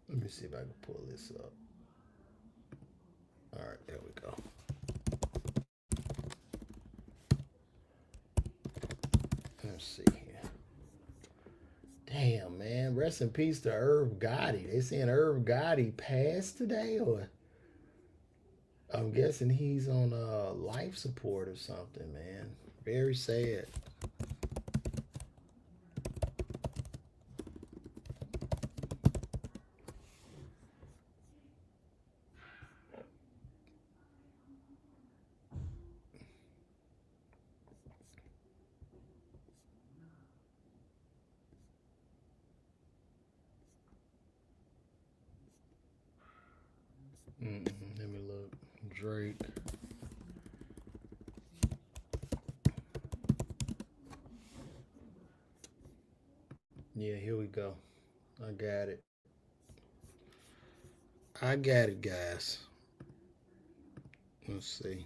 Let me see if I can pull this up. All right, there we go. Let's see here. Damn, man. Rest in peace to Irv Gotti. They saying Irv Gotti passed today, or I'm guessing he's on life support or something, man. Very sad. Let me look. Drake. Yeah, here we go. I got it. I got it, guys. Let's see.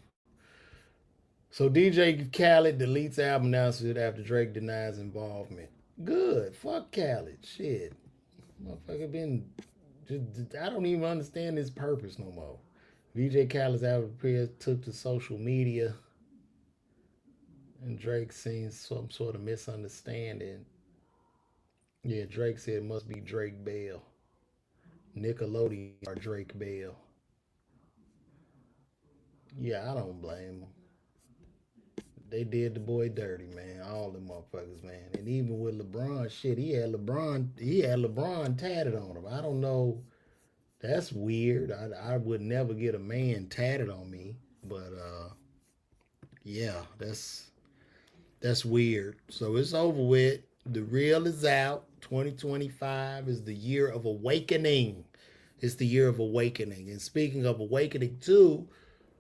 So DJ Khaled deletes album announcement after Drake denies involvement. Good. Fuck Khaled. Shit. Motherfucker been... I don't even understand his purpose no more. DJ Khaled's album appears took to social media, and Drake seen some sort of misunderstanding. Yeah, Drake said it must be Drake Bell. Nickelodeon or Drake Bell. Yeah, I don't blame them. They did the boy dirty, man. All the motherfuckers, man. And even with LeBron, shit, he had LeBron tatted on him. I don't know. That's weird. I would never get a man tatted on me. But yeah, that's weird. So it's over with. The reel is out. 2025 is the year of awakening. It's the year of awakening. And speaking of awakening too,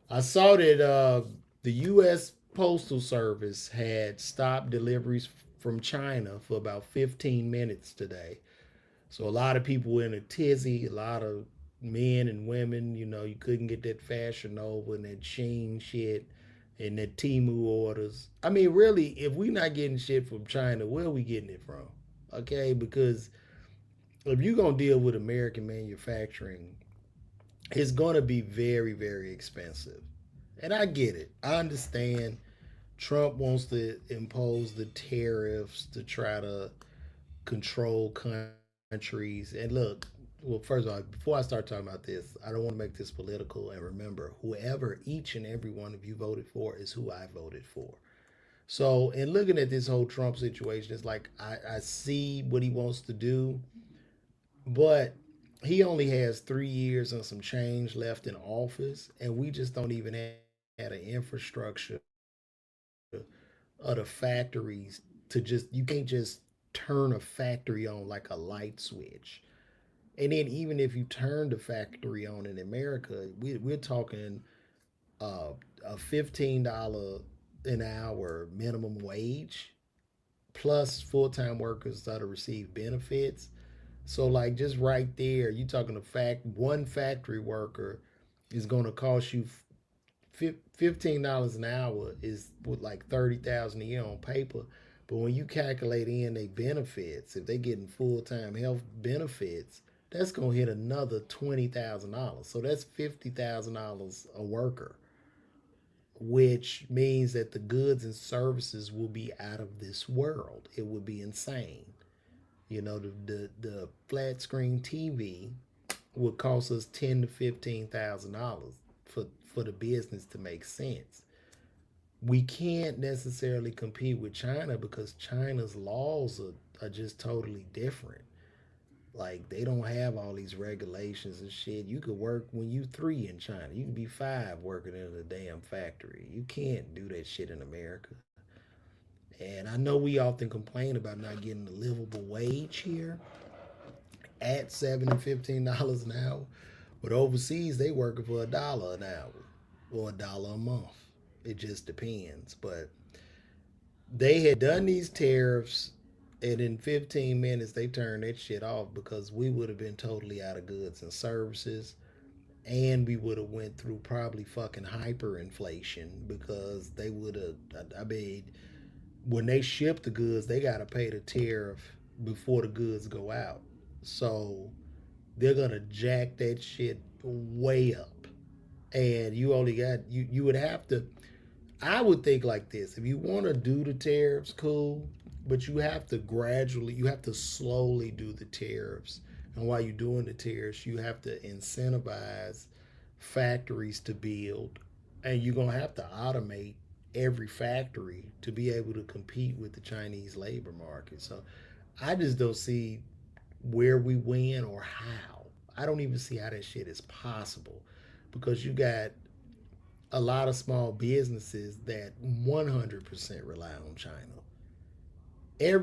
I saw that the U.S. Postal Service had stopped deliveries from China for about 15 minutes today. So a lot of people were in a tizzy, a lot of men and women, you know, you couldn't get that Fashion Nova and that Shein shit and that Temu orders. I mean, really, if we're not getting shit from China, where are we getting it from? Okay, because if you're going to deal with American manufacturing, it's going to be very, very expensive. And I get it. I understand Trump wants to impose the tariffs to try to control countries. And look, well, first of all, before I start talking about this, I don't want to make this political. And remember, whoever each and every one of you voted for is who I voted for. So, in looking at this whole Trump situation, it's like I see what he wants to do, but he only has 3 years and some change left in office, and we just don't even have an infrastructure of the factories to just, you can't just turn a factory on like a light switch. And then even if you turn the factory on in America, we're talking a $15 an hour minimum wage plus full-time workers that'll receive benefits. So like just right there, you're talking one factory worker is going to cost you $15 an hour is with like 30,000 a year on paper. But when you calculate in their benefits, if they getting full-time health benefits, that's gonna hit another $20,000. So that's $50,000 a worker, which means that the goods and services will be out of this world. It would be insane. You know, the flat screen TV would cost us $10,000 to $15,000 for the business to make sense. We can't necessarily compete with China because China's laws are just totally different. Like they don't have all these regulations and shit. You could work when you 3 in China. You can be 5 working in a damn factory. You can't do that shit in America. And I know we often complain about not getting a livable wage here at $7 and $15 an hour, but overseas they working for $1 an hour or $1 a month. It just depends. But they had done these tariffs, and in 15 minutes they turned that shit off because we would have been totally out of goods and services, and we would have went through probably fucking hyperinflation because they would have. I mean, when they ship the goods, they got to pay the tariff before the goods go out. So they're going to jack that shit way up. And you only got, you would have to, I would think like this. If you want to do the tariffs, cool. But you have to gradually, you have to slowly do the tariffs. And while you're doing the tariffs, you have to incentivize factories to build. And you're going to have to automate every factory to be able to compete with the Chinese labor market. So I just don't see where we win or how. I don't even see how that shit is possible because you got a lot of small businesses that 100% rely on China.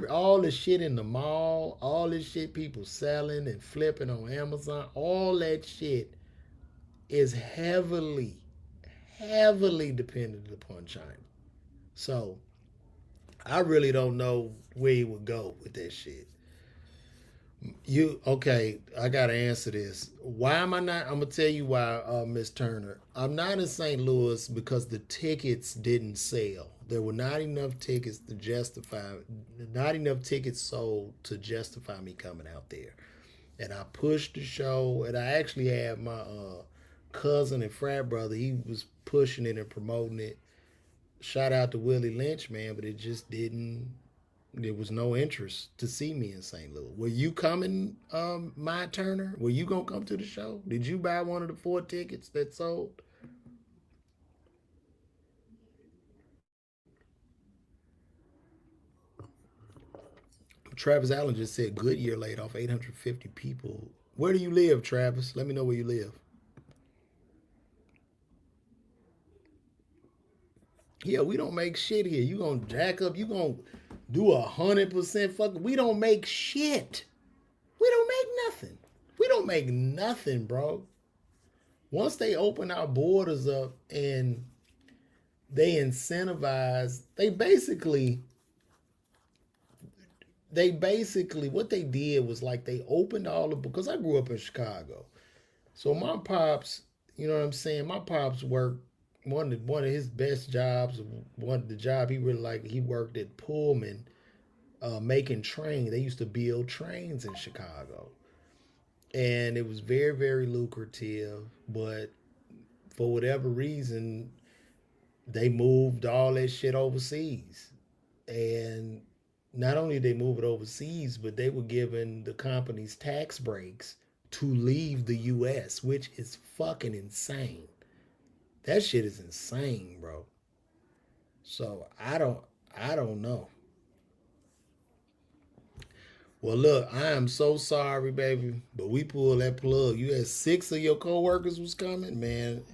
All the shit in the mall, all this shit people selling and flipping on Amazon, all that shit is heavily dependent upon China. So I really don't know where he would go with that shit. Okay, I gotta answer this. Why am I not? I'm gonna tell you why, Miss Turner. I'm not in St. Louis because the tickets didn't sell. There were not enough tickets to justify, not enough tickets sold to justify me coming out there. And I pushed the show, and I actually had my cousin and frat brother. He was pushing it and promoting it. Shout out to Willie Lynch, man, but it just didn't. There was no interest to see me in St. Louis. Were you coming, my Turner? Were you gonna come to the show? Did you buy one of the 4 tickets that sold? Travis Allen just said Goodyear laid off 850 people. Where do you live, Travis? Let me know where you live. Yeah, we don't make shit here. You gonna jack up? You gonna do 100% fucking? We don't make shit. We don't make nothing. We don't make nothing, bro. Once they open our borders up and they incentivize, they basically what they did was like they opened all the, because I grew up in Chicago. So my pops, you know what I'm saying? My pops worked one of his best jobs, one of the job he really liked, he worked at Pullman, making trains. They used to build trains in Chicago. And it was very, very lucrative, but for whatever reason, they moved all that shit overseas. And not only did they move it overseas, but they were giving the companies tax breaks to leave the US, which is fucking insane. That shit is insane, bro. So I don't know. Well, look, I am so sorry, baby, but we pulled that plug. You had 6 of your coworkers was coming, man.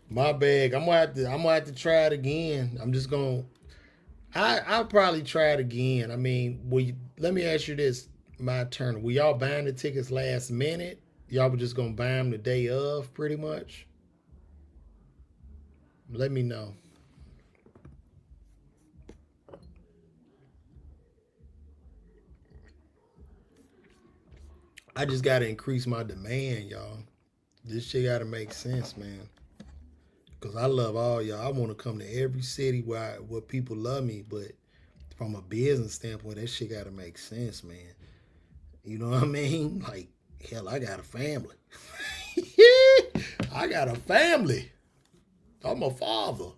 My bag. I'm gonna have to try it again. I'm just gonna. I'll probably try it again. I mean, let me ask you this, my turn. Were y'all buying the tickets last minute? Y'all were just gonna buy them the day of, pretty much. Let me know. I just gotta increase my demand, y'all. This shit gotta make sense, man. Because I love all y'all. I want to come to every city where people love me, but from a business standpoint, that shit got to make sense, man. You know what I mean? Like, hell, I got a family. I got a family. I'm a father.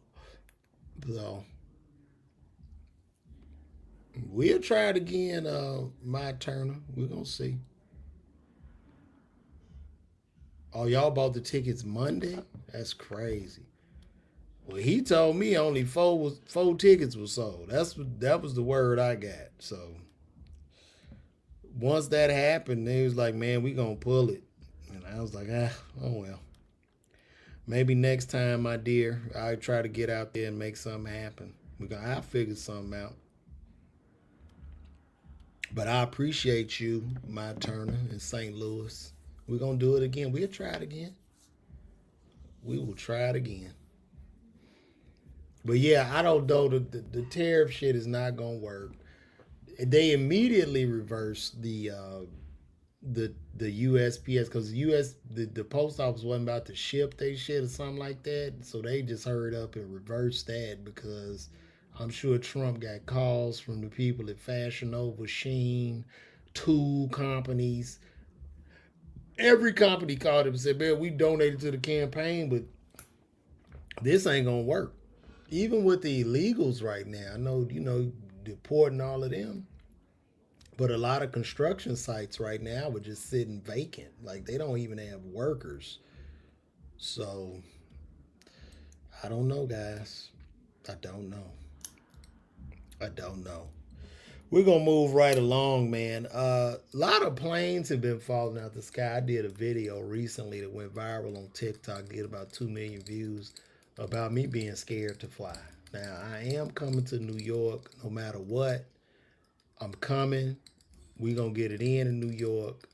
So, we'll try it again, my Turner. We're going to see. Oh, y'all bought the tickets Monday? That's crazy. Well, he told me only four tickets were sold. That was the word I got. So once that happened, they was like, "Man, we gonna pull it," and I was like, "Oh well." Maybe next time, my dear, I try to get out there and make something happen. I'll figure something out. But I appreciate you, my Turner in St. Louis. We're gonna do it again. We'll try it again. We will try it again. But yeah, I don't know. The tariff shit is not gonna work. They immediately reversed the USPS because the post office wasn't about to ship they shit or something like that. So they just hurried up and reversed that because I'm sure Trump got calls from the people at Fashion Nova, Sheen, tool companies. Every company called him and said, "Man, we donated to the campaign, but this ain't gonna work." Even with the illegals right now, I know, deporting all of them, but a lot of construction sites right now are just sitting vacant. Like, they don't even have workers. So, I don't know, guys. I don't know. We're going to move right along, man. A lot of planes have been falling out the sky. I did a video recently that went viral on TikTok, did about 2 million views, about me being scared to fly. Now, I am coming to New York no matter what. I'm coming. We're going to get it in New York.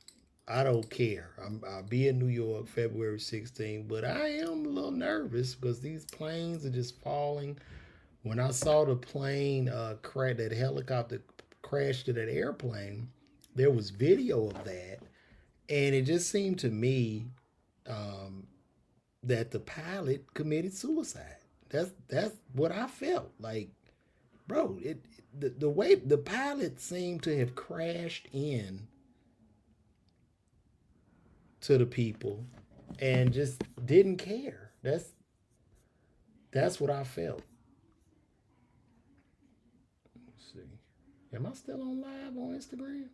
I don't care. I'll be in New York February 16th, but I am a little nervous because these planes are just falling. When I saw the plane crash, that helicopter crashed to that airplane, there was video of that, and it just seemed to me that the pilot committed suicide. That's what I felt like, bro. The way the pilot seemed to have crashed in to the people and just didn't care. That's what I felt. Let's see. Am I still on live on Instagram?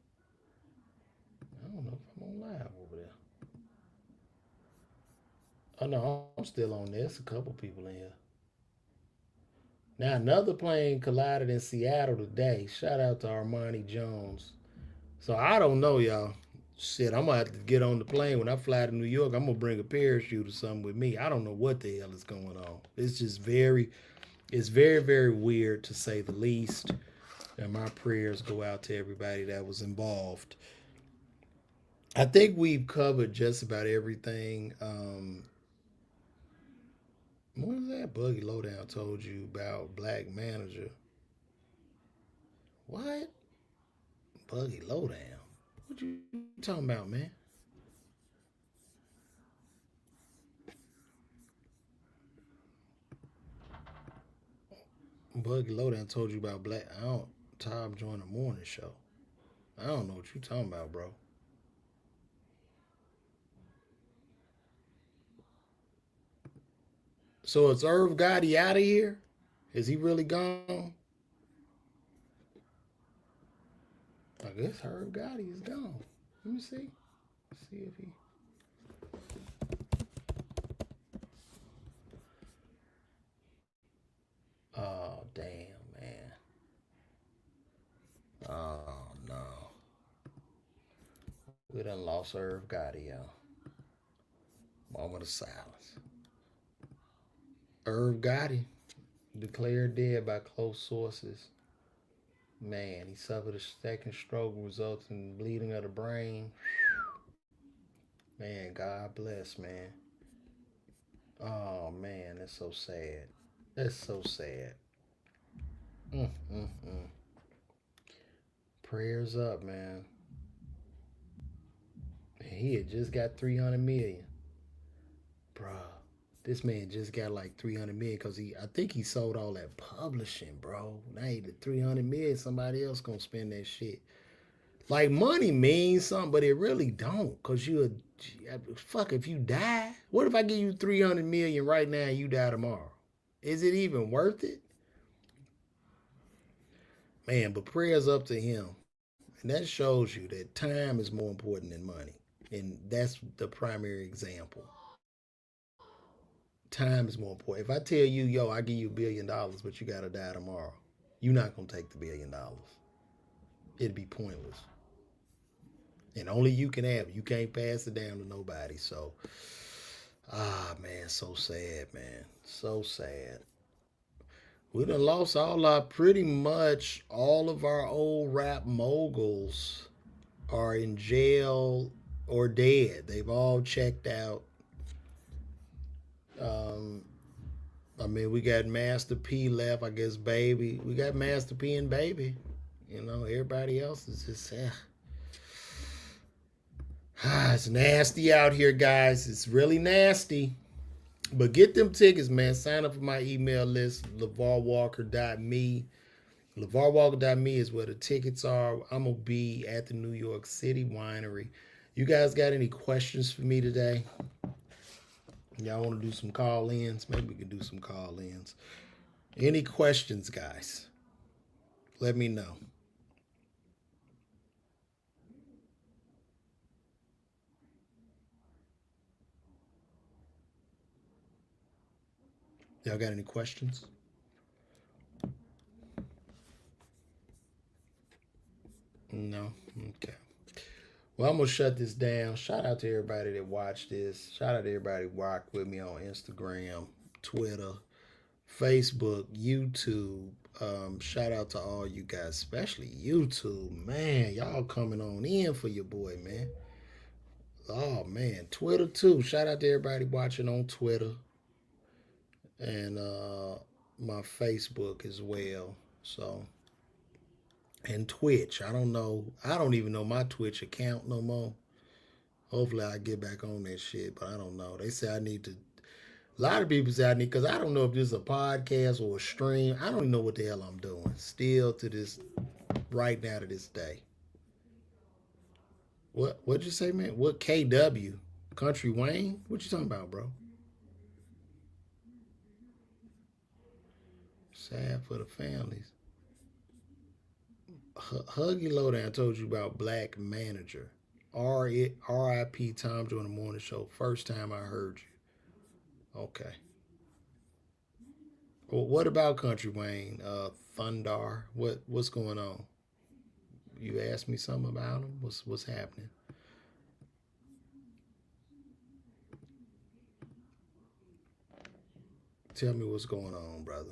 I don't know if I'm on live over there. Oh no, I'm still on there. There's a couple people in here. Now another plane collided in Seattle today. Shout out to Armani Jones. So I don't know, y'all. Shit, I'm gonna have to get on the plane when I fly to New York. I'm gonna bring a parachute or something with me. I don't know what the hell is going on. It's very, very weird to say the least. And my prayers go out to everybody that was involved. I think we've covered just about everything. What was that Buggy Lowdown told you about Black Manager? What? Buggy Lowdown? What you talking about, man? Buggy Lowdown told you about Black. I don't. Tom joined the morning show. I don't know what you talking about, bro. So is Irv Gotti out of here? Is he really gone? I guess Irv Gotti is gone. Let me see. See if he. Oh damn, man. Oh no. We done lost Irv Gotti, y'all. Moment of silence. Irv Gotti declared dead by close sources. Man, he suffered a second stroke resulting in bleeding of the brain. Man, God bless, man. Oh man, that's so sad. That's so sad. Mm, mm, mm. Prayers up, man. He had just got 300 million. Bruh, This man just got like 300 million because I think he sold all that publishing, bro. Now the 300 million, somebody else gonna spend that shit. Like money means something, but it really don't. Cause fuck if you die. What if I give you 300 million right now and you die tomorrow? Is it even worth it? Man, but prayers up to him. And that shows you that time is more important than money. And that's the primary example. Time is more important. If I tell you, yo, I give you $1 billion, but you gotta die tomorrow, you're not gonna take the $1 billion. It'd be pointless. And only you can have it. You can't pass it down to nobody. So, man, so sad, man. So sad. We done lost pretty much all of our old rap moguls are in jail or dead. They've all checked out. I mean, we got Master P left, I guess, Baby. We got Master P and Baby. You know, everybody else is just, it's nasty out here, guys. It's really nasty. But get them tickets, man. Sign up for my email list, LeVarWalker.me. LeVarWalker.me is where the tickets are. I'm going to be at the New York City Winery. You guys got any questions for me today? Y'all want to do some call-ins? Maybe we can do some call-ins. Any questions, guys? Let me know. Y'all got any questions? No? Okay. Well, I'm going to shut this down. Shout out to everybody that watched this. Shout out to everybody who rocked with me on Instagram, Twitter, Facebook, YouTube. Shout out to all you guys, especially YouTube. Man, y'all coming on in for your boy, man. Oh, man. Twitter, too. Shout out to everybody watching on Twitter. And my Facebook as well. So, and Twitch. I don't even know my Twitch account no more. Hopefully I get back on that shit, but I don't know. They say I need to. A lot of people say I need, because I don't know if this is a podcast or a stream. I don't even know what the hell I'm doing. Still to this, right now to this day. What'd you say, man? What KW? Country Wayne? What you talking about, bro? Sad for the families. Huggy Lowdown told you about Black Manager. R.I.P. Tom Jordan Morning Show. First time I heard you. Okay. Well, what about Country Wayne? Thundar. What's going on? You asked me something about him? What's happening? Tell me what's going on, brother.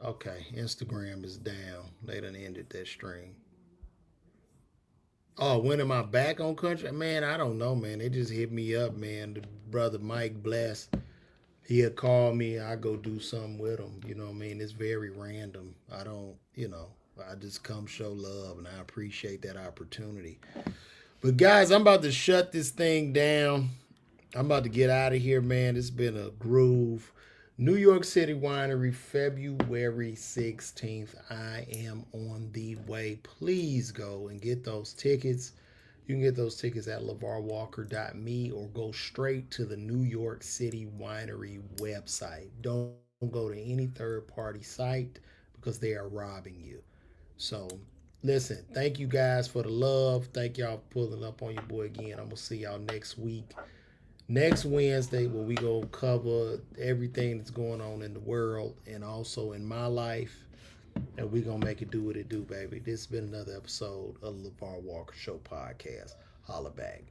Okay, Instagram is down. They done ended that stream. Oh, when am I back on Country? Man, I don't know, man. They just hit me up, man. The brother Mike Bless, he'll call me. I go do something with him. You know what I mean? It's very random. I don't, I just come show love, and I appreciate that opportunity. But guys, I'm about to shut this thing down. I'm about to get out of here, man. It's been a groove. New York City Winery, February 16th. I am on the way. Please go and get those tickets. You can get those tickets at LeVarWalker.me or go straight to the New York City Winery website. Don't go to any third-party site because they are robbing you. So, listen, thank you guys for the love. Thank y'all for pulling up on your boy again. I'm going to see y'all next week. Next Wednesday, where we go cover everything that's going on in the world and also in my life. And we're going to make it do what it do, baby. This has been another episode of the LeVar Walker Show podcast. Holla back.